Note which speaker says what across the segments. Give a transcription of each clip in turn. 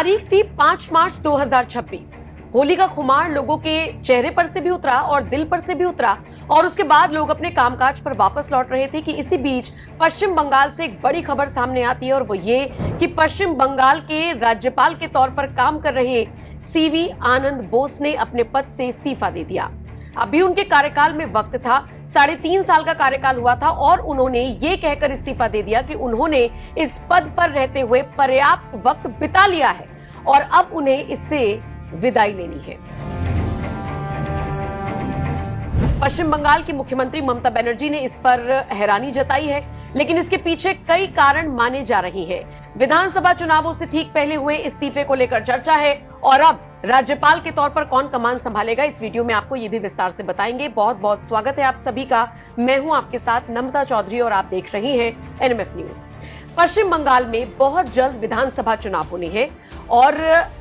Speaker 1: तारीख थी 5 मार्च 2026। होली का खुमार लोगों के चेहरे पर से भी उतरा और दिल पर से भी उतरा और उसके बाद लोग अपने कामकाज पर वापस लौट रहे थे कि इसी बीच पश्चिम बंगाल से एक बड़ी खबर सामने आती है और वो ये कि पश्चिम बंगाल के राज्यपाल के तौर पर काम कर रहे सीवी आनंद बोस ने अपने पद से इस्तीफा दे दिया। अभी उनके कार्यकाल में वक्त था, 3.5 साल का कार्यकाल हुआ था और उन्होंने ये कहकर इस्तीफा दे दिया कि उन्होंने इस पद पर रहते हुए पर्याप्त वक्त बिता लिया है और अब उन्हें इससे विदाई लेनी है। पश्चिम बंगाल की मुख्यमंत्री ममता बनर्जी ने इस पर हैरानी जताई है, लेकिन इसके पीछे कई कारण माने जा रहे हैं। विधानसभा चुनावों से ठीक पहले हुए इस्तीफे को लेकर चर्चा है और अब राज्यपाल के तौर पर कौन कमान संभालेगा, इस वीडियो में आपको ये भी विस्तार से बताएंगे। बहुत बहुत स्वागत है आप सभी का। मैं हूं आपके साथ नम्रता चौधरी और आप देख रही हैं एनएमएफ न्यूज। पश्चिम बंगाल में बहुत जल्द विधानसभा चुनाव होने हैं और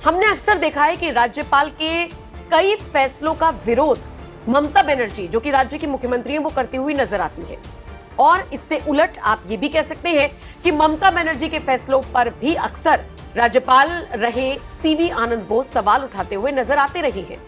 Speaker 1: हमने अक्सर देखा है कि राज्यपाल के कई फैसलों का विरोध ममता बनर्जी, जो कि राज्य की मुख्यमंत्री हैं, वो करती हुई नजर आती है। और इससे उलट आप ये भी कह सकते हैं कि ममता बनर्जी के फैसलों पर भी अक्सर राज्यपाल रहे सीवी आनंद बोस सवाल उठाते हुए नजर आते रहे हैं।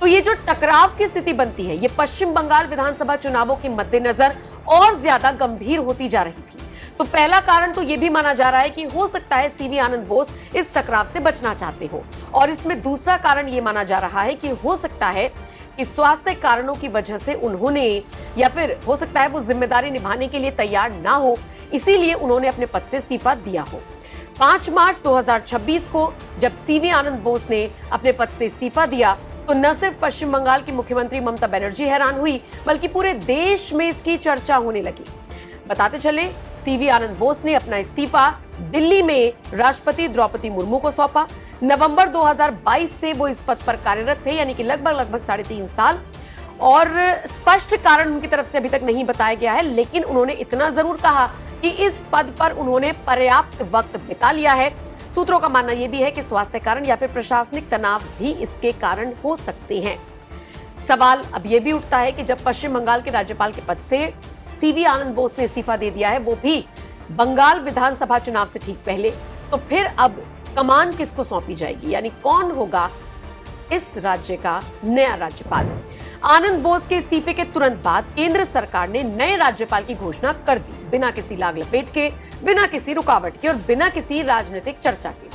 Speaker 1: तो ये जो टकराव की स्थिति बनती है, ये पश्चिम बंगाल विधानसभा चुनावों के मद्देनजर और ज्यादा गंभीर होती जा रही थी। तो पहला कारण तो ये भी माना जा रहा है कि हो सकता है सीवी आनंद बोस इस टकराव से बचना चाहते हो, और इसमें दूसरा कारण ये माना जा रहा है कि हो सकता है कि स्वास्थ्य कारणों की वजह से उन्होंने, या फिर हो सकता है वो जिम्मेदारी निभाने के लिए तैयार ना हो, इसीलिए उन्होंने अपने पद से इस्तीफा दिया हो। 5 मार्च 2026 को जब सीवी आनंद बोस ने अपने पद से इस्तीफा दिया तो न सिर्फ पश्चिम बंगाल की मुख्यमंत्री ममता बनर्जी हैरान हुई, बल्कि पूरे देश में इसकी चर्चा होने लगी। बताते चले, सीवी आनंद बोस ने अपना इस्तीफा दिल्ली में राष्ट्रपति द्रौपदी मुर्मू को सौंपा। नवंबर 2022 से वो इस पद पर कार्यरत थे, यानी कि लगभग 3.5 साल। और स्पष्ट कारण उनकी तरफ से अभी तक नहीं बताया गया है, लेकिन उन्होंने इतना जरूर कहा कि इस पद पर उन्होंने पर्याप्त वक्त बिता लिया है। सूत्रों का मानना यह भी है कि स्वास्थ्य कारण या फिर प्रशासनिक तनाव भी इसके कारण हो सकते हैं। सवाल अब यह भी उठता है कि जब पश्चिम बंगाल के राज्यपाल के पद से सीवी आनंद बोस ने इस्तीफा दे दिया है, वो भी बंगाल विधानसभा चुनाव से ठीक पहले, तो फिर अब कमान किसको सौंपी जाएगी, यानी कौन होगा इस राज्य का नया राज्यपाल। आनंद बोस के इस्तीफे के तुरंत बाद केंद्र सरकार ने नए राज्यपाल की घोषणा कर दी, बिना किसी लाग लपेट के, बिना किसी रुकावट के और बिना किसी राजनीतिक चर्चा के।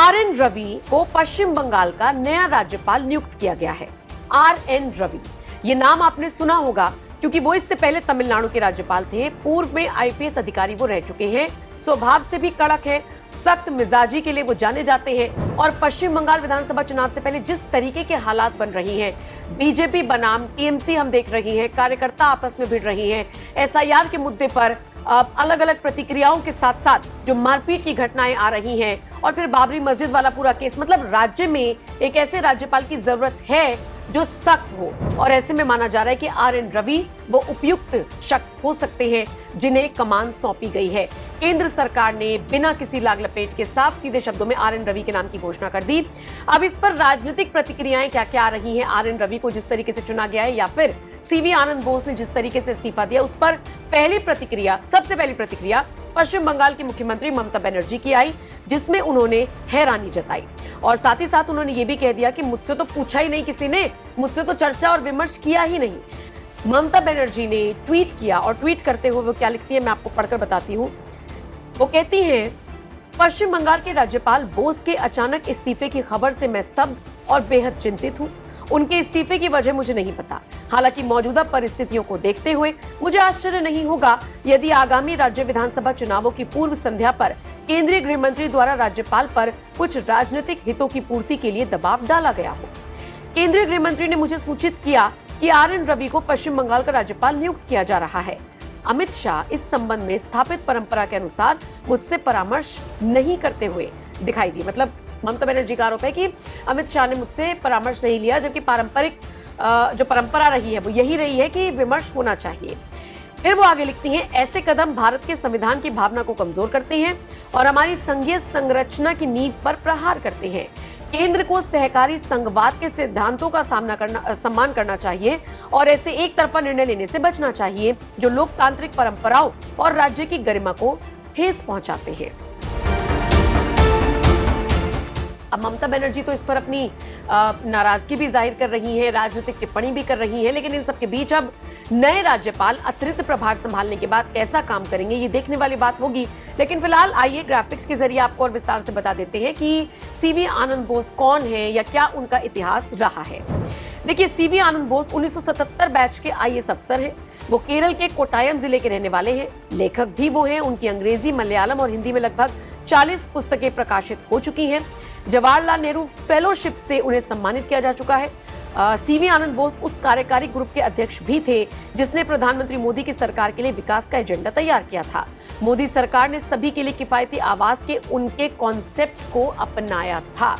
Speaker 1: RN रवि को पश्चिम बंगाल का नया राज्यपाल नियुक्त किया गया है। RN रवि, ये नाम आपने सुना होगा क्योंकि वो इससे पहले तमिलनाडु के राज्यपाल थे। पूर्व में IPS अधिकारी वो रह चुके हैं, स्वभाव से भी कड़क है, सख्त मिजाजी के लिए वो जाने जाते हैं। और पश्चिम बंगाल विधानसभा चुनाव से पहले जिस तरीके के हालात बन रही हैं, बीजेपी बनाम TMC हम देख रही हैं, कार्यकर्ता आपस में भिड़ रही हैं, SIR के मुद्दे पर अलग अलग प्रतिक्रियाओं के साथ साथ जो मारपीट की घटनाएं आ रही हैं और फिर बाबरी मस्जिद वाला पूरा केस, मतलब राज्य में एक ऐसे राज्यपाल की जरूरत है जो सख्त हो। और ऐसे में माना जा रहा है कि RN रवि वो उपयुक्त शख्स हो सकते हैं जिन्हें कमान सौंपी गई है। केंद्र सरकार ने बिना किसी लाग लपेट के साफ सीधे शब्दों में RN रवि के नाम की घोषणा कर दी। अब इस पर राजनीतिक प्रतिक्रियाएं क्या क्या आ रही हैं, RN रवि को जिस तरीके से चुना गया है या फिर सीवी आनंद बोस ने जिस तरीके से इस्तीफा दिया, उस पर सबसे पहली प्रतिक्रिया पश्चिम बंगाल की मुख्यमंत्री ममता बनर्जी की आई, जिसमें उन्होंने हैरानी जताई और साथ ही साथ उन्होंने ये भी कह दिया कि मुझसे तो पूछा ही नहीं किसी ने, मुझसे तो चर्चा और विमर्श किया ही नहीं। ममता बनर्जी ने ट्वीट किया और ट्वीट करते हुए वो क्या लिखती है मैं आपको पढ़कर बताती हूँ। वो कहती हैं, पश्चिम बंगाल के राज्यपाल बोस के अचानक इस्तीफे की खबर से मैं स्तब्ध और बेहद चिंतित हूँ। उनके इस्तीफे की वजह मुझे नहीं पता। हालांकि मौजूदा परिस्थितियों को देखते हुए मुझे आश्चर्य नहीं होगा यदि आगामी राज्य विधानसभा चुनावों की पूर्व संध्या पर केंद्रीय गृह मंत्री द्वारा राज्यपाल पर कुछ राजनीतिक हितों की पूर्ति के लिए दबाव डाला गया हो। केंद्रीय गृह मंत्री ने मुझे सूचित किया कि RN रवि को पश्चिम बंगाल का राज्यपाल नियुक्त किया जा रहा है। अमित शाह इस संबंध में स्थापित परंपरा के अनुसार मुझसे परामर्श नहीं करते हुए दिखाई दिए। मतलब ममता बनर्जी का आरोप है कि अमित शाह ने मुझसे परामर्श नहीं लिया, जबकि पारंपरिक जो परंपरा रही है वो यही रही है कि विमर्श होना चाहिए। फिर वो आगे लिखती हैं, ऐसे कदम भारत के संविधान की भावना को कमजोर करते हैं और हमारी संघीय संरचना की नींव पर प्रहार करते हैं। केंद्र को सहकारी संघवाद के सिद्धांतों का सम्मान करना चाहिए और ऐसे एक तरफा निर्णय लेने से बचना चाहिए जो लोकतांत्रिक परंपराओं और राज्य की गरिमा को ठेस पहुंचाते हैं। अब ममता बनर्जी तो इस पर अपनी नाराजगी भी जाहिर कर रही हैं, राजनीतिक टिप्पणी भी कर रही हैं, लेकिन इन सबके बीच अब नए राज्यपाल अतिरिक्त प्रभार संभालने के बाद कैसा काम करेंगे ये देखने वाली बात होगी। लेकिन फिलहाल आइए ग्राफिक्स के जरिए आपको और विस्तार से बता देते हैं कि सीवी आनंद बोस कौन है या क्या उनका इतिहास रहा है। देखिए, सीवी आनंद बोस 1977 बैच के आईएएस अफसर हैं। वो केरल के कोट्टायम जिले के रहने वाले हैं। लेखक भी वो हैं। उनकी अंग्रेजी, मलयालम और हिंदी में लगभग 40 पुस्तकें प्रकाशित हो चुकी हैं। जवाहरलाल नेहरू फेलोशिप से उन्हें सम्मानित किया जा चुका है। सीवी आनंद बोस उस कार्यकारी ग्रुप के अध्यक्ष भी थे जिसने प्रधानमंत्री मोदी की सरकार के लिए विकास का एजेंडा तैयार किया था। मोदी सरकार ने सभी के लिए किफायती आवास के उनके कॉन्सेप्ट को अपनाया था।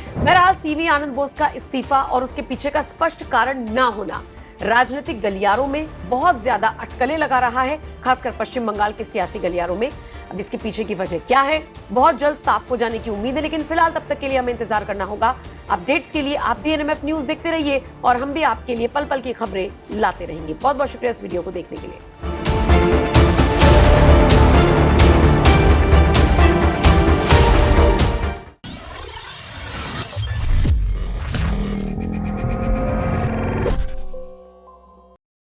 Speaker 1: बहरहाल सीवी आनंद बोस का इस्तीफा और उसके पीछे का स्पष्ट कारण न होना राजनीतिक गलियारों में बहुत ज्यादा अटकलें लगा रहा है, खासकर पश्चिम बंगाल के सियासी गलियारों में। अब इसके पीछे की वजह क्या है, बहुत जल्द साफ हो जाने की उम्मीद है, लेकिन फिलहाल तब तक के लिए हमें इंतजार करना होगा। अपडेट्स के लिए आप भी एनएमएफ न्यूज देखते रहिए और हम भी आपके लिए पल पल की खबरें लाते रहेंगे। बहुत बहुत शुक्रिया इस वीडियो को देखने के लिए।